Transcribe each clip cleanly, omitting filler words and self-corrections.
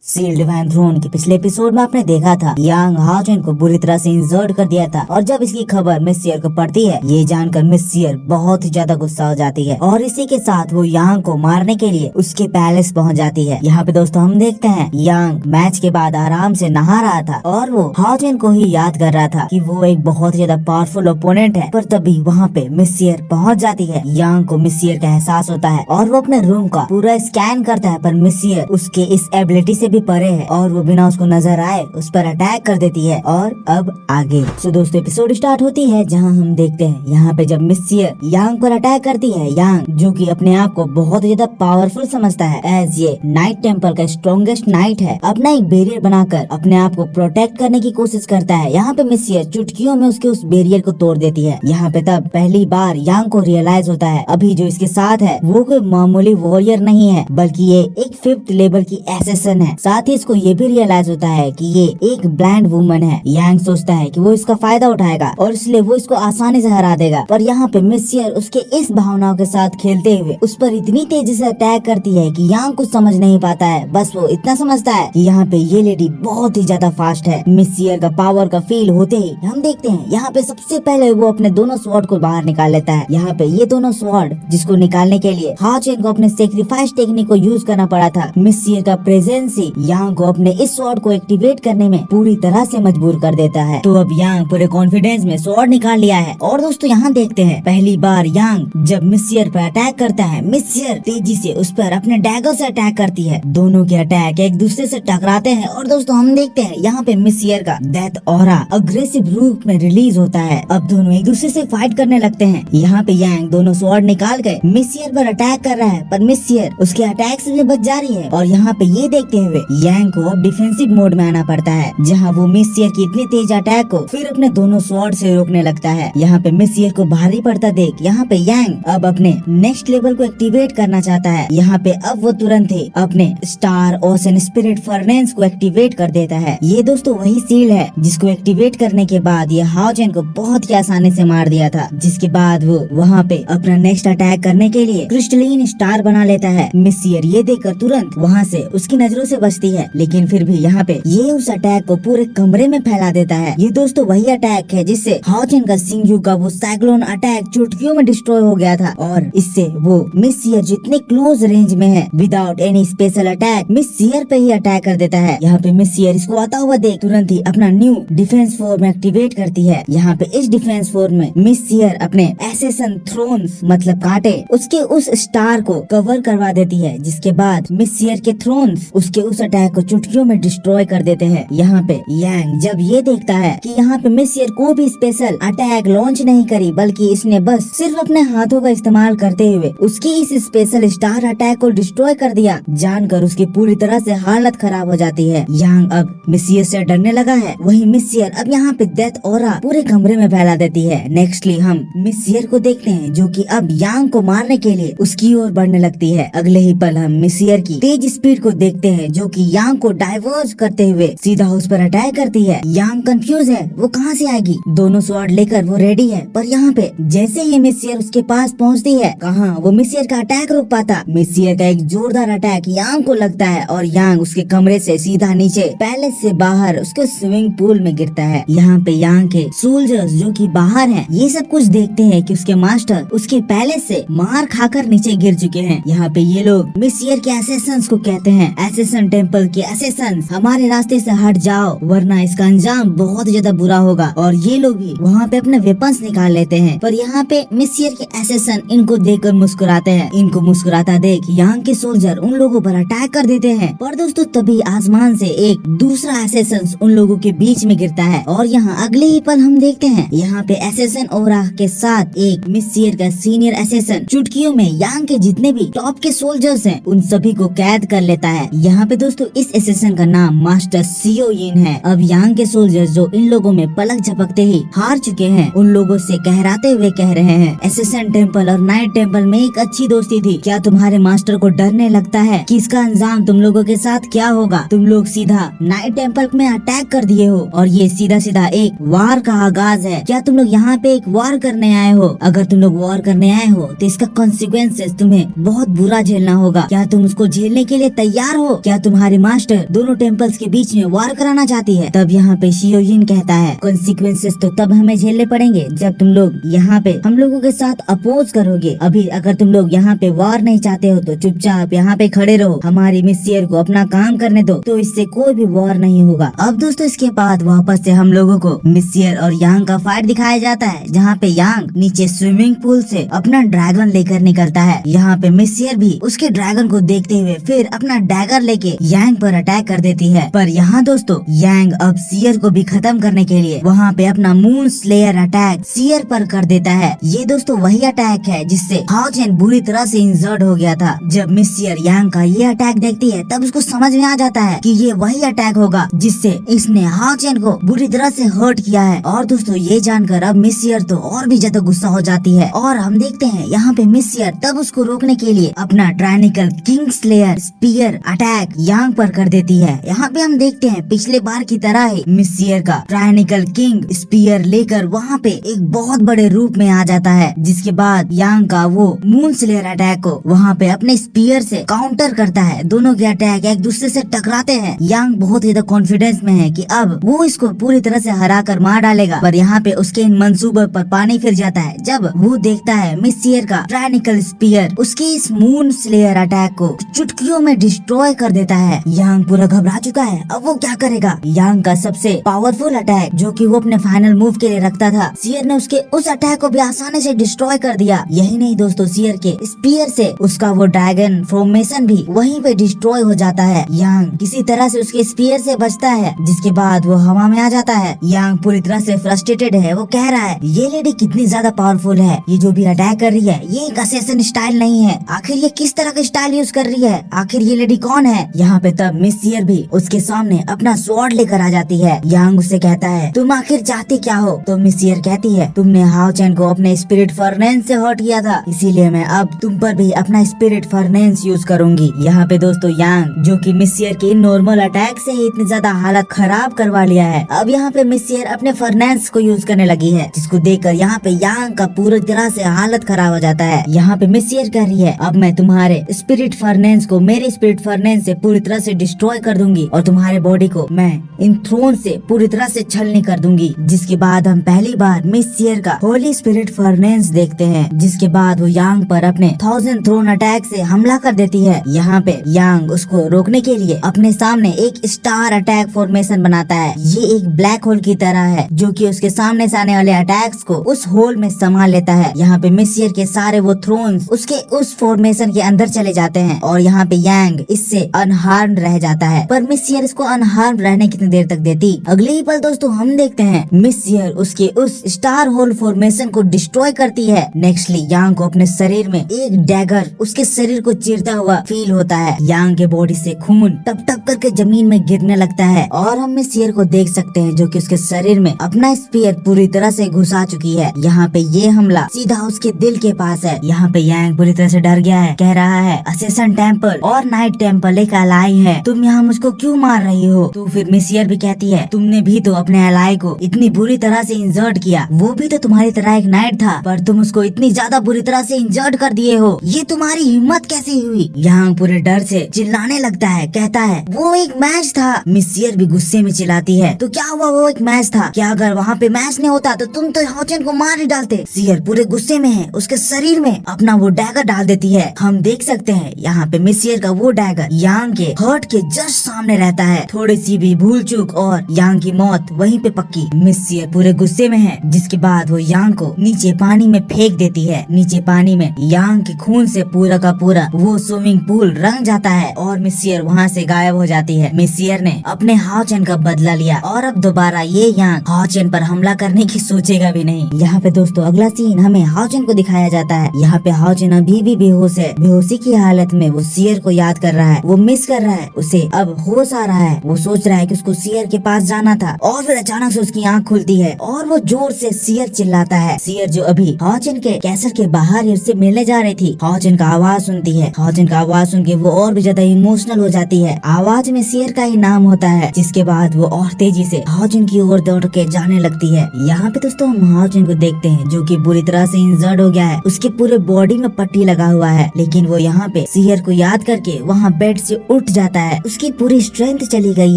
Sealed van throne के पिछले episode में आपने देखा था यांग हाओचेन को बुरी तरह से इंजर्ड कर दिया था और जब इसकी खबर मिस सियर को पड़ती है ये जानकर मिस सियर बहुत ही ज्यादा गुस्सा हो जाती है और इसी के साथ वो यांग को मारने के लिए उसके पैलेस पहुंच जाती है। यहाँ पे दोस्तों हम देखते हैं यांग मैच के बाद आराम से नहा रहा था और वो हाओचेन को ही याद कर रहा था कि वो एक बहुत ही ज्यादा पावरफुल ओपोनेंट है, पर तभी वहाँ पे मिस सियर पहुँच जाती है। यांग को मिस सियर का एहसास होता है और वो अपने रूम का पूरा स्कैन करता है, पर मिस सियर उसके इस एबिलिटी से भी परे है और वो बिना उसको नजर आए उस पर अटैक कर देती है। और अब आगे दोस्तों एपिसोड स्टार्ट होती है जहां हम देखते हैं यहाँ पे जब मिस सियर यांग पर अटैक करती है। यांग जो कि अपने आप को बहुत ज्यादा पावरफुल समझता है एज ये नाइट टेम्पल का स्ट्रॉन्गेस्ट नाइट है, अपना एक बैरियर बनाकर अपने आप को प्रोटेक्ट करने की कोशिश करता है। यहाँ पे मिस सियर चुटकियों में उसके उस बैरियर को तोड़ देती है। यहाँ पे तब पहली बार यांग को रियलाइज होता है अभी जो इसके साथ है वो कोई मामूली वॉरियर नहीं है बल्कि ये एक 5th लेवल की एसेसन है। साथ ही इसको ये भी रियलाइज होता है कि ये एक ब्लाइंड वुमन है। यांग सोचता है कि वो इसका फायदा उठाएगा और इसलिए वो इसको आसानी से हरा देगा, पर यहाँ पे मिस सियर उसके इस भावनाओं के साथ खेलते हुए उस पर इतनी तेजी से अटैक करती है कि यांग कुछ समझ नहीं पाता है। बस वो इतना समझता है कि यहाँ पे ये लेडी बहुत ही ज्यादा फास्ट है। मिस सियर का पावर का फील होते ही हम देखते हैं यहाँ पे सबसे पहले वो अपने दोनों स्वॉर्ड को बाहर निकाल लेता है। यहाँ पे ये दोनों स्वॉर्ड जिसको निकालने के लिए हाओचेन को अपने सेक्रीफाइस टेक्निक को यूज करना पड़ा था, मिस सियर का प्रेजेंस ही यांग को अपने इस स्वॉर्ड को एक्टिवेट करने में पूरी तरह से मजबूर कर देता है। तो अब यांग पूरे कॉन्फिडेंस में स्वॉर्ड निकाल लिया है और दोस्तों यहाँ देखते हैं पहली बार यांग जब मिस सियर पर अटैक करता है, मिस सियर तेजी से उस पर अपने डैगर से अटैक करती है। दोनों के अटैक एक दूसरे से टकराते हैं और दोस्तों हम देखते हैं यहाँ पे मिस सियर का डेथ ऑरा अग्रेसिव रूप में रिलीज होता है। अब दोनों एक दूसरे से फाइट करने लगते हैं। यहाँ पे यांग दोनों स्वॉर्ड निकाल के मिस सियर पर अटैक कर रहा है, पर मिस सियर उसके अटैक से भी बच जा रही है। और यहाँ पे ये देखते हुए यांग को अब डिफेंसिव मोड में आना पड़ता है जहाँ वो मिस सियर की इतनी तेज अटैक को फिर अपने दोनों स्वॉर्ड से रोकने लगता है। यहाँ पे मिस सियर को भारी पड़ता देख यहाँ पे यांग अब अपने नेक्स्ट लेवल को एक्टिवेट करना चाहता है। यहाँ पे अब वो तुरंत ही अपने स्टार ओशन स्पिरिट फर्नेंस को एक्टिवेट कर देता है। ये दोस्तों वही सील है जिसको एक्टिवेट करने के बाद ये हाओचेन को बहुत ही आसानी से मार दिया था, जिसके बाद वो वहाँ पे अपना नेक्स्ट अटैक करने के लिए क्रिस्टलीन स्टार बना लेता है। मिस सियर ये देखकर तुरंत वहाँ से उसकी नजरों से बचती है, लेकिन फिर भी यहाँ पे ये उस अटैक को पूरे कमरे में फैला देता है। ये दोस्तों वही अटैक है जिससे हाओचेन का सिंगयू का वो साइक्लोन अटैक चुटकियों में डिस्ट्रॉय हो गया था और इससे वो मिस सियर जितने क्लोज रेंज में है विदाउट एनी स्पेशल अटैक मिस सियर पे ही अटैक कर देता है। यहाँ पे मिस सियर इसको आता हुआ देख तुरंत ही अपना न्यू डिफेंस फॉर्म एक्टिवेट करती है। यहाँ पे इस डिफेंस फॉर्म में मिस सियर अपने एसेसन थ्रोन्स मतलब कांटे उसके उस स्टार को कवर करवा देती है, जिसके बाद मिस सियर के थ्रोन्स उसके उस अटैक को चुटकियों में डिस्ट्रॉय कर देते हैं। यहाँ पे यांग जब ये देखता है कि यहाँ पे मिस सियर को भी स्पेशल अटैक लॉन्च नहीं करी बल्कि इसने बस सिर्फ अपने हाथों का इस्तेमाल करते हुए उसकी इस स्पेशल स्टार अटैक को डिस्ट्रॉय कर दिया, जानकर उसकी पूरी तरह से हालत खराब हो जाती है। यांग अब मिस सियर से डरने लगा है। वही मिस सियर अब यहाँ पे डेथ ऑरा पूरे कमरे में फैला देती है। नेक्स्टली हम मिस सियर को देखते हैं जो कि अब यांग को मारने के लिए उसकी ओर बढ़ने लगती है। अगले ही पल हम मिस सियर की तेज स्पीड को देखते हैं जो कि यांग को डाइवर्ज करते हुए सीधा उस पर अटैक करती है। यांग कंफ्यूज है वो कहाँ से आएगी, दोनों स्वॉर्ड लेकर वो रेडी है, पर यहाँ पे जैसे ही मिस सियर उसके पास पहुँचती है कहाँ वो मिस सियर का अटैक रोक पाता। मिस सियर का एक जोरदार अटैक यांग को लगता है और यांग उसके कमरे से सीधा नीचे पैलेस से बाहर उसके स्विमिंग पूल में गिरता है। यहाँ पे यांग के सोल्जर्स जो कि बाहर हैं ये सब कुछ देखते हैं कि उसके मास्टर उसके पैलेस से मार खाकर नीचे गिर चुके हैं। यहाँ पे ये लोग मिस सियर के एसेसंस को कहते हैं एसेसन टेम्पल के एसेसंस हमारे रास्ते से हट जाओ वरना इसका अंजाम बहुत ज्यादा बुरा होगा। और ये लोग भी वहाँ पे अपने वेपन्स निकाल लेते हैं, पर यहाँ पे मिस सियर के एसेसन इनको देखकर मुस्कुराते हैं। इनको मुस्कुराता देख यांग के सोल्जर उन लोगों पर अटैक कर देते हैं, पर दोस्तों तभी आसमान से एक दूसरा एसेसन उन लोगों के बीच में गिरता है और यहाँ अगले ही पल हम देखते हैं यहाँ पे एसेसन ओरा के साथ एक मिस सियर का सीनियर एसेसन चुटकियों में यांग के जितने भी टॉप के सोल्जर्स हैं उन सभी को कैद कर लेता है। यहाँ पे दोस्तों इस एसेसन का नाम मास्टर सियो यिन है। अब यांग के सोल्जर्स जो इन लोगों में पलक झपकते ही हार चुके हैं उन लोगों से कहराते हुए कह रहे हैं एसेसन टेम्पल और नाइट टेम्पल में एक अच्छी दोस्ती थी, क्या तुम्हारे मास्टर को डरने लगता है कि इसका अंजाम तुम लोगों के साथ क्या होगा। तुम लोग सीधा नाइट टेम्पल में अटैक कर दिए हो और ये सीधा सीधा एक वार का आगाज है। क्या तुम लोग यहाँ पे एक वार करने आए हो? अगर तुम लोग वार करने आए हो तो इसका कॉन्सिक्वेंसेस तुम्हें बहुत बुरा झेलना होगा। क्या तुम उसको झेलने के लिए तैयार हो? क्या तुम तुम्हारी मास्टर दोनों टेम्पल्स के बीच में वार कराना चाहती है। तब यहाँ पे शियोयिन कहता है कॉन्सिक्वेंसेस तो तब हमें झेलने पड़ेंगे जब तुम लोग यहाँ पे हम लोगों के साथ अपोज करोगे। अभी अगर तुम लोग यहाँ पे वार नहीं चाहते हो तो चुपचाप यहाँ पे खड़े रहो, हमारी मिस सियर को अपना काम करने दो, तो इससे कोई भी वार नहीं होगा। अब दोस्तों इसके बाद वापस से हम लोगों को मिस सियर और यांग का फाइट दिखाया जाता है, जहाँ पे यांग नीचे स्विमिंग पूल से अपना ड्रैगन लेकर निकलता है। यहाँ पे मिस सियर भी उसके ड्रैगन को देखते हुए फिर अपना डैगर लेके यांग पर अटैक कर देती है। पर यहाँ दोस्तों यांग अब सियर को भी खत्म करने के लिए वहाँ पे अपना मून स्लेयर अटैक सियर पर कर देता है। ये दोस्तों वही अटैक है जिससे हाओ चेन बुरी तरह से इंजर्ड हो गया था। जब मिस सियर यांग का ये अटैक देखती है तब उसको समझ में आ जाता है कि ये वही अटैक होगा जिससे इसने हाओ चेन को बुरी तरह से हर्ट किया है। और दोस्तों ये जानकर अब मिस सियर तो और भी ज्यादा गुस्सा हो जाती है और हम देखते हैं यहाँ पे मिस सियर तब उसको रोकने के लिए अपना ट्रायनिकल किंग स्लेयर स्पीयर अटैक यांग पर कर देती है। यहाँ पे हम देखते हैं पिछले बार की तरह ही मिस सियर का ट्रायनिकल किंग स्पीयर लेकर वहाँ पे एक बहुत बड़े रूप में आ जाता है, जिसके बाद यांग का वो मून स्लेयर अटैक को वहाँ पे अपने स्पीयर से काउंटर करता है। दोनों के अटैक एक दूसरे से टकराते हैं। यांग बहुत ही कॉन्फिडेंस में है कि अब वो इसको पूरी तरह से हरा कर मार डालेगा, पर यहाँ पे उसके इन मंसूबों पर पानी फिर जाता है जब वो देखता है मिस सियर का ट्रायनिकल स्पीयर उसके इस मून स्लेयर अटैक को चुटकियों में डिस्ट्रॉय कर देता है। यांग पूरा घबरा चुका है, अब वो क्या करेगा। यांग का सबसे पावरफुल अटैक जो कि वो अपने फाइनल मूव के लिए रखता था, सियर ने उसके उस अटैक को भी आसानी से डिस्ट्रॉय कर दिया। यही नहीं दोस्तों सियर के स्पीयर से उसका वो ड्रैगन फॉर्मेशन भी वहीं पे डिस्ट्रॉय हो जाता है। यांग किसी तरह से उसके स्पीयर से बचता है, जिसके बाद वो हवा में आ जाता है। यांग पूरी तरह से फ्रस्ट्रेटेड है, वो कह रहा है ये लेडी कितनी ज्यादा पावरफुल है, ये जो भी अटैक कर रही है ये एक असैसिन स्टाइल नहीं है, आखिर ये किस तरह का स्टाइल यूज कर रही है, आखिर ये लेडी कौन है। यहाँ पे तब मिस सियर भी उसके सामने अपना स्वॉर्ड लेकर आ जाती है। यांग उससे कहता है तुम आखिर चाहती क्या हो। तो मिस सियर कहती है तुमने हाओ चेन को अपने स्पिरिट फर्नेंस से हर्ट किया था, इसीलिए मैं अब तुम पर भी अपना स्पिरिट फर्नेंस यूज करूंगी। यहाँ पे दोस्तों यांग जो कि मिस सियर के नॉर्मल अटैक से ही इतनी ज्यादा हालत खराब करवा लिया है, अब यहाँ पे मिस सियर अपने फर्नेंस को यूज करने लगी है, जिसको देखकर यहाँ पे यांग का पूरी तरह से हालत खराब हो जाता है। यहाँ पे मिस सियर कह रही है अब मैं तुम्हारे स्पिरिट फर्नेंस को मेरे स्पिरिट फर्नेंस से पूरी तरह से डिस्ट्रॉय कर दूंगी और तुम्हारे बॉडी को मैं इन थ्रोन से पूरी तरह से छलनी कर दूंगी। जिसके बाद हम पहली बार मिस सियर का होली स्पिरिट फर्नेंस देखते हैं, जिसके बाद वो यांग पर अपने 1000 थ्रोन अटैक से हमला कर देती है। यहाँ पे यांग उसको रोकने के लिए अपने सामने एक स्टार अटैक फॉर्मेशन बनाता है। ये एक ब्लैक होल की तरह है जो कि उसके सामने से आने वाले अटैक्स को उस होल में संभाल लेता है। यहाँ पे मिस सियर के सारे वो थ्रोन्स उसके उस फॉर्मेशन के अंदर चले जाते हैं और यहाँ पे यांग इससे अनहार्म्ड रह जाता है। पर मिस सियर इसको अनहार्म्ड रहने कितनी देर तक देती। अगले ही पल दोस्तों हम देखते हैं मिस सियर उसके उस स्टार होल फॉर्मेशन को डिस्ट्रॉय करती है। नेक्स्टली यांग को अपने शरीर में एक डैगर उसके शरीर को चीरता हुआ फील होता है। यांग के बॉडी से खून टप टप करके जमीन में गिरने लगता है और हम मिस सियर को देख सकते हैं जो कि उसके शरीर में अपना स्पीयर पूरी तरह से घुसा चुकी है। यहाँ पे ये हमला सीधा उसके दिल के पास है। यहाँ पे यांग पूरी तरह से डर गया है, कह रहा है असेसन टेम्पल और नाइट टेम्पल एक अलाई है, तुम यहाँ मुझको क्यों मार रही हो। तो फिर मिस सियर भी कहती है तुमने भी तो अपने अलाई को इतनी बुरी तरह से इंजर्ड किया, वो भी तो तुम्हारी तरह एक नाइट था, पर तुम उसको इतनी ज्यादा बुरी तरह से इंजर्ड कर दिए हो, ये तुम्हारी हिम्मत कैसे हुई। यांग पूरे डर से चिल्लाने लगता है, कहता है वो एक मैच था। मिस सियर भी गुस्से में चिल्लाती है तो क्या हुआ, वो एक मैच था, क्या अगर वहाँ पे मैच नहीं होता तो तुम तो हाओ चेन को मार ही डालते। सियर पूरे गुस्से में है, उसके शरीर में अपना वो डैगर डाल देती है। हम देख सकते हैं यहाँ पे मिस सियर का वो डैगर यांग के हर्ट के जस्ट सामने रहता है। थोड़ी सी भी भूल चूक और यांग की मौत वहीं पे पक्की। मिस सियर पूरे गुस्से में है, जिसके बाद वो यांग को नीचे पानी में फेंक देती है। नीचे पानी में यांग के खून से पूरा का पूरा वो स्विमिंग पूल रंग जाता है और मिस सियर वहाँ से गायब हो जाती है। मिस सियर ने अपने हाओ चेन का बदला लिया और अब दोबारा ये यांग हाओ चेन पर हमला करने की सोचेगा भी नहीं। यहाँ पे दोस्तों अगला सीन हमें हाओ चेन को दिखाया जाता है। यहाँ पे हाओ चेन अभी भी बेहोश है। बेहोशी की हालत में वो सियर को याद कर रहा है, वो मिस कर रहा है, उसे अब होश आ रहा है। वो सोच रहा है कि उसको सियर के पास जाना था और फिर अचानक से उसकी आंख खुलती है और वो जोर से सियर चिल्लाता है। सियर जो अभी हाओ चेन के कैसल के बाहर ही उससे मिलने जा रही थी, हाओ चेन का आवाज सुनती है। हाओ चेन का आवाज सुन के वो और भी ज्यादा इमोशनल हो जाती है। आवाज में सियर का ही नाम होता है, जिसके बाद वो और तेजी से हाओ चेन की ओर दौड़ के जाने लगती है। यहाँ पे दोस्तों हम हाओ चेन को देखते हैं जो कि बुरी तरह से इंजर्ड हो गया है, उसके पूरे बॉडी में पट्टी लगा हुआ है, लेकिन वो यहाँ पे सियर को याद करके वहाँ बेड से उठ उठ जाता है। उसकी पूरी स्ट्रेंथ चली गई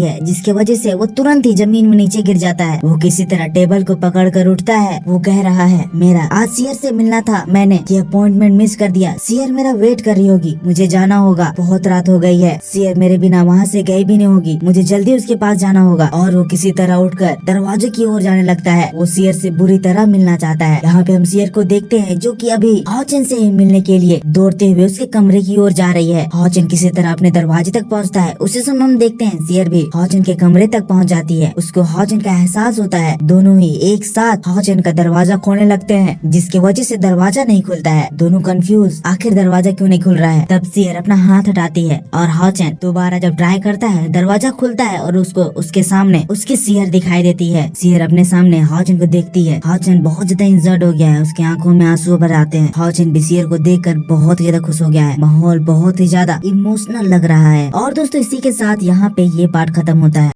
है, जिसकी वजह से वो तुरंत ही जमीन में नीचे गिर जाता है। वो किसी तरह टेबल को पकड़ कर उठता है। वो कह रहा है, मेरा आज सियर से मिलना था, मैंने ये अपॉइंटमेंट मिस कर दिया। सियर मेरा वेट कर रही होगी, मुझे जाना होगा, बहुत रात हो गई है। सियर मेरे बिना वहाँ से गई भी नहीं होगी, मुझे जल्दी उसके पास जाना होगा। और वो किसी तरह उठकर दरवाजे की ओर जाने लगता है। वो सियर से बुरी तरह मिलना चाहता है। यहाँ पे हम सियर को देखते हैं, जो कि अभी हॉचिन से ही मिलने के लिए दौड़ते हुए उसके कमरे की ओर जा रही है। हॉचिन किसी तरह अपने दरवाजे तक पहुँचता है। उसी समय हम देखते हैं सियर भी हॉचिन के कमरे तक पहुँच जाती है। उसको हॉचिन का एहसास होता है। दोनों ही एक साथ हॉचिन का दरवाजा खोलने लगते हैं, जिसकी वजह से दरवाजा नहीं खुलता है। दोनों कंफ्यूज, आखिर दरवाजा क्यों नहीं खुल रहा है। तब सियर अपना हाथ हटाती है और हॉचिन दोबारा जब ट्राई करता है, दरवाजा खुलता है और उसको उसके सामने उसकी सियर दिखाई देती है। सियर अपने सामने हॉचिन को देखती है। हॉचिन बहुत ज्यादा इंजर्ड हो गया है, उसकी आंखों में आंसू भर आते हैं। हॉचिन भी सियर को देखकर बहुत ज्यादा खुश हो गया है। माहौल बहुत ही ज्यादा इमोशनल लग रहा है। और दोस्तों, इसी के साथ यहाँ पे ये पार्ट खत्म होता है।